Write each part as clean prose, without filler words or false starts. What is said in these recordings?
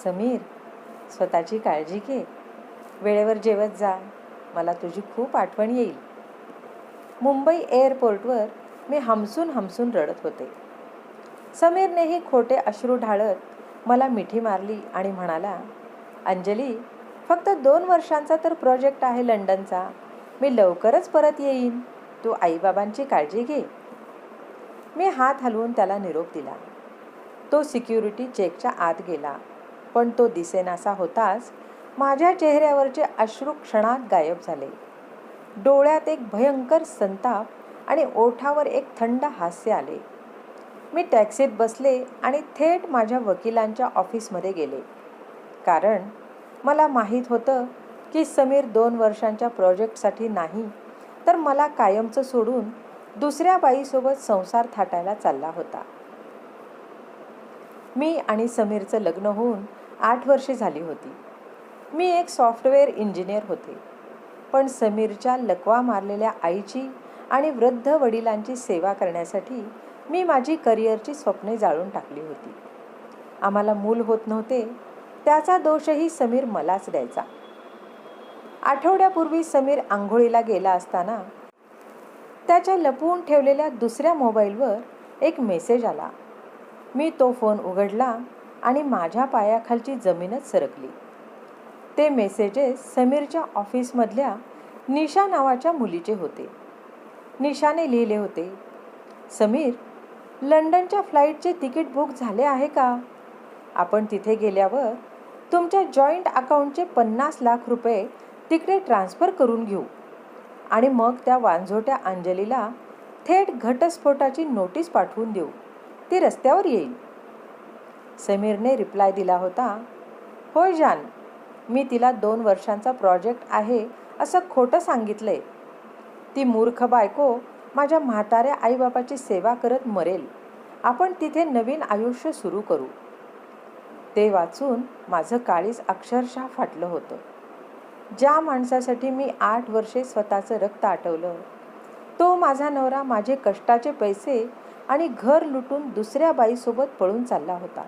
समीर, स्वतःची काळजी घे. वेळेवर जेवत जा. मला तुझी खूप आठवण येईल. मुंबई एअरपोर्टवर मी हमसून हमसून रडत होते. समीरनेही खोटे अश्रू ढाळत मला मिठी मारली आणि म्हणाला, अंजली, फक्त 2 वर्षांचा तर प्रोजेक्ट आहे लंडनचा. मी लवकरच परत येईन. तू आईबाबांची काळजी घे. मी हात हलवून त्याला निरोप दिला. तो सिक्युरिटी चेकच्या आत गेला, पण तो दिसेनासा होताच माझ्या चेहऱ्यावरचे अश्रू क्षणात गायब झाले. डोळ्यात एक भयंकर संताप आणि ओठावर एक थंड हास्य आले. मी टॅक्सीत बसले आणि थेट माझ्या वकिलांच्या ऑफिसमध्ये गेले. कारण मला माहीत होतं की समीर 2 वर्षांच्या प्रोजेक्टसाठी नाही, तर मला कायमचं सोडून दुसऱ्या बाईसोबत संसार थाटायला चालला होता. मी आणि समीरचं लग्न होऊन 8 वर्षे झाली होती. मी एक सॉफ्टवेअर इंजिनियर होते. पण समीरच्या लकवा मारलेल्या आईची आणि वृद्ध वडिलांची सेवा करण्यासाठी मी माझी करिअरची स्वप्ने जाळून टाकली होती. आम्हाला मूल होत नव्हते, त्याचा दोषही समीर मलाच द्यायचा. आठवड्यापूर्वी समीर आंघोळीला गेला असताना त्याच्या लपवून ठेवलेल्या दुसऱ्या मोबाईलवर एक मेसेज आला. मी तो फोन उघडला आणि माझ्या पायाखालची जमीनच सरकली. ते मेसेजेस समीरच्या ऑफिसमधल्या निशा नावाच्या मुलीचे होते. निशाने लिहिले होते, समीर, लंडनच्या फ्लाईटचे तिकीट बुक झाले आहे का? आपण तिथे गेल्यावर तुमच्या जॉईंट अकाउंटचे 50 लाख रुपये तिकडे ट्रान्स्फर करून घेऊ आणि मग त्या वांझोट्या अंजलीला थेट घटस्फोटाची नोटीस पाठवून देऊ. ती रस्त्यावर येईल. समीरने रिप्लाय दिला होता, होय जान, मी तिला 2 वर्षांचा प्रोजेक्ट आहे असं खोटं सांगितलंय. ती मूर्ख बायको माझ्या म्हाताऱ्या आईबापाची सेवा करत मरेल. आपण तिथे नवीन आयुष्य सुरू करू. ते वाचून माझं काळीज अक्षरशः फाटलं होतं. ज्या माणसासाठी मी 8 वर्षे स्वतःचं रक्त आटवलं, तो माझा नवरा माझे कष्टाचे पैसे आणि घर लुटून दुसऱ्या बाईसोबत पळून चालला होता.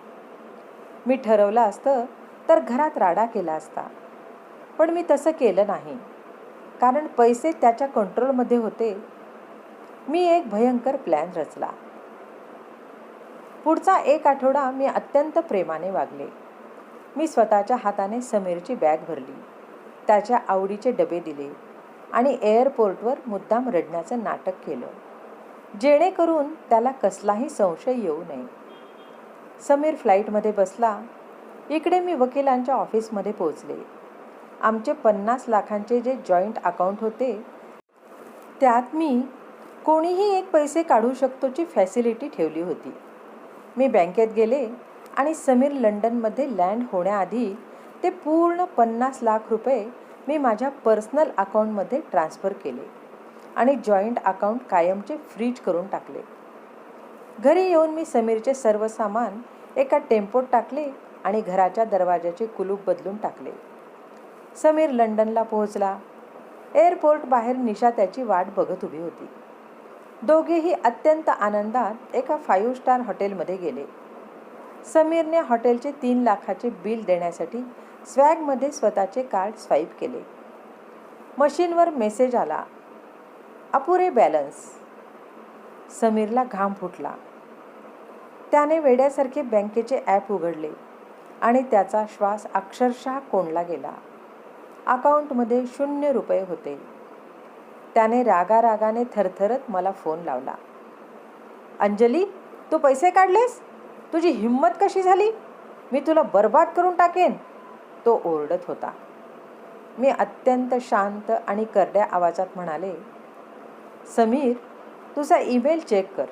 मी ठरवलं असतं तर घरात राडा केला असता, पण मी तसं केलं नाही, कारण पैसे त्याच्या कंट्रोलमध्ये होते. मी एक भयंकर प्लॅन रचला. पुढचा 1 आठवडा मी अत्यंत प्रेमाने वागले. मी स्वतःच्या हाताने समीरची बॅग भरली, त्याच्या आवडीचे डबे दिले आणि एअरपोर्टवर मुद्दाम रडण्याचं नाटक केलं, जेणेकरून त्याला कसलाही संशय येऊ नये. समीर फ्लाईटमध्ये बसला. इकडे मी वकिलांच्या ऑफिसमध्ये पोहोचले. आमचे 50 लाखांचे जे जॉईंट अकाउंट होते, त्यात मी कोणीही एक पैसे काढू शकतोची फॅसिलिटी ठेवली होती. मी बँकेत गेले आणि समीर लंडनमध्ये लँड होण्याआधी ते पूर्ण 50 लाख रुपये मी माझ्या पर्सनल अकाउंटमध्ये ट्रान्स्फर केले आणि जॉईंट अकाउंट कायमचे फ्रीज करून टाकले. घरी येऊन मी समीरचे सर्व सामान एका टेम्पोत टाकले आणि घराच्या दरवाजाचे कुलूप बदलून टाकले. समीर लंडनला पोहोचला. एअरपोर्ट बाहेर निशा त्याची वाट बघत उभी होती. दोघेही अत्यंत आनंदात एका 5 स्टार हॉटेलमध्ये गेले. समीरने हॉटेलचे 3 लाखाचे बिल देण्यासाठी स्वॅगमध्ये स्वतःचे कार्ड स्वाईप केले. मशीनवर मेसेज आला, अपुरे बॅलन्स. समीरला घाम फुटला. त्याने वेड्यासारखे बँकेचे ॲप उघडले आणि त्याचा श्वास अक्षरशः कोंडला गेला. अकाउंटमध्ये 0 रुपये होते. त्याने रागारागाने थरथरत मला फोन लावला. अंजली, तू पैसे काढलेस? तुझी हिंमत कशी झाली? मी तुला बर्बाद करून टाकेन, तो ओरडत होता. मी अत्यंत शांत आणि करड्या आवाजात म्हणाले, समीर, तुझा ईमेल चेक कर.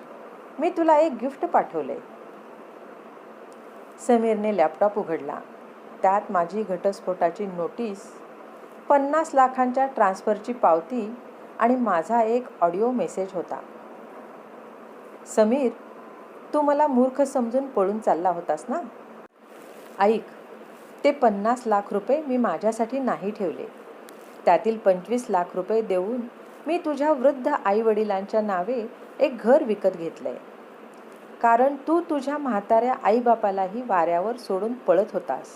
मी तुला एक गिफ्ट पाठवले. समीरने लॅपटॉप उघडला. त्यात माझी घटस्फोटाची नोटीस, 50 लाखांच्या ट्रान्स्फरची पावती आणि माझा एक ऑडिओ मेसेज होता. समीर, तू मला मूर्ख समजून पळून चालला होतास ना? ऐक, ते 50 लाख रुपये मी माझ्यासाठी नाही ठेवले. त्यातील 25 लाख रुपये देऊन मी तुझ्या वृद्ध आईवडिलांच्या नावे एक घर विकत घेतलंय. कारण तू तुझ्या म्हाताऱ्या आईबापालाही वाऱ्यावर सोडून पळत होतास.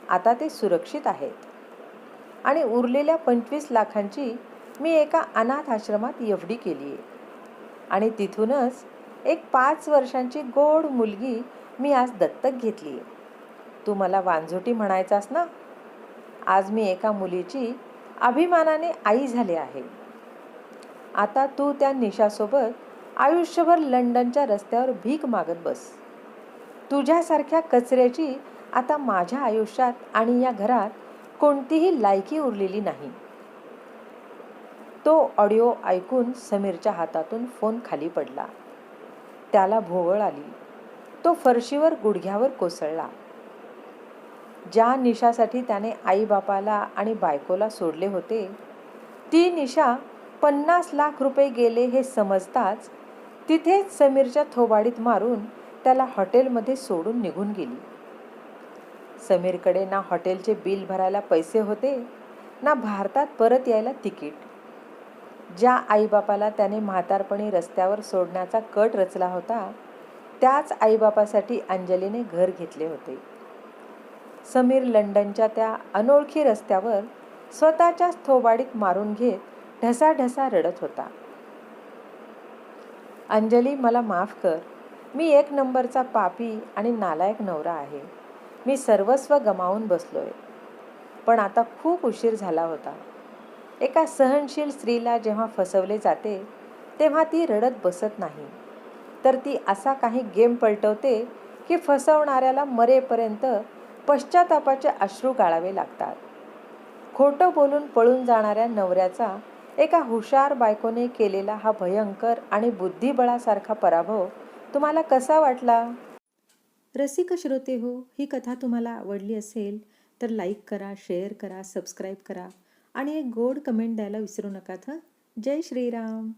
आता ते सुरक्षित आहेत आणि उरलेल्या 25 लाखांची मी एका अनाथ आश्रमात एफ.डी. केली आहे आणि तिथूनच एक 5 वर्षांची गोड मुलगी मी आज दत्तक घेतली आहे. तू मला वांझोटी म्हणायचास ना? आज मी एका मुलीची अभिमानाने आई झाले आहे. आता तू त्या निशासोबत आयुष्यभर लंडनच्या रस्त्यावर भीक मागत बस. तुझ्यासारख्या कचऱ्याची आता माझ्या आयुष्यात आणि या घरात कोणतीही लायकी उरलेली नाही. तो ऑडिओ ऐकून समीरच्या हातातून फोन खाली पडला. त्याला भोवळ आली. तो फरशीवर गुडघ्यावर कोसळला. ज्या निशासाठी त्याने आईबापाला आणि बायकोला सोडले होते, ती निशा 50 लाख रुपये गेले हे समजताच तिथेच समीरच्या थोबाडीत मारून त्याला हॉटेलमध्ये सोडून निघून गेली. समीरकडे ना हॉटेलचे बिल भरायला पैसे होते, ना भारतात परत यायला तिकीट. ज्या आईबापाला त्याने म्हातारपणी रस्त्यावर सोडण्याचा कट रचला होता, त्याच आईबापासाठी अंजलीने घर घेतले होते. समीर लंडनच्या त्या अनोळखी रस्त्यावर स्वतःच्याच थोबाडीत मारून घेत ढसाढसा रडत होता. अंजली, मला माफ कर. मी 1 नंबरचा पापी आणि नालायक नवरा आहे. मी सर्वस्व गमावून बसलोय. पण आता खूप उशीर झाला होता. एका सहनशील स्त्रीला जेव्हा फसवले जाते तेव्हा ती रडत बसत नाही, तर ती असा काही गेम पलटवते की फसवणाऱ्याला मरेपर्यंत पश्चातापाचे अश्रू गाळावे लागतात. खोटं बोलून पळून जाणाऱ्या नवऱ्याचा एका हुशार बायकोने केलेला हा भयंकर आणि बुद्धिबळासारखा पराभव तुम्हाला कसा वाटला? रसिक श्रोते हो, ही कथा तुम्हाला आवडली असेल तर लाईक करा, शेअर करा, सबस्क्राईब करा आणि एक गोड कमेंट द्यायला विसरू नका. जय श्रीराम.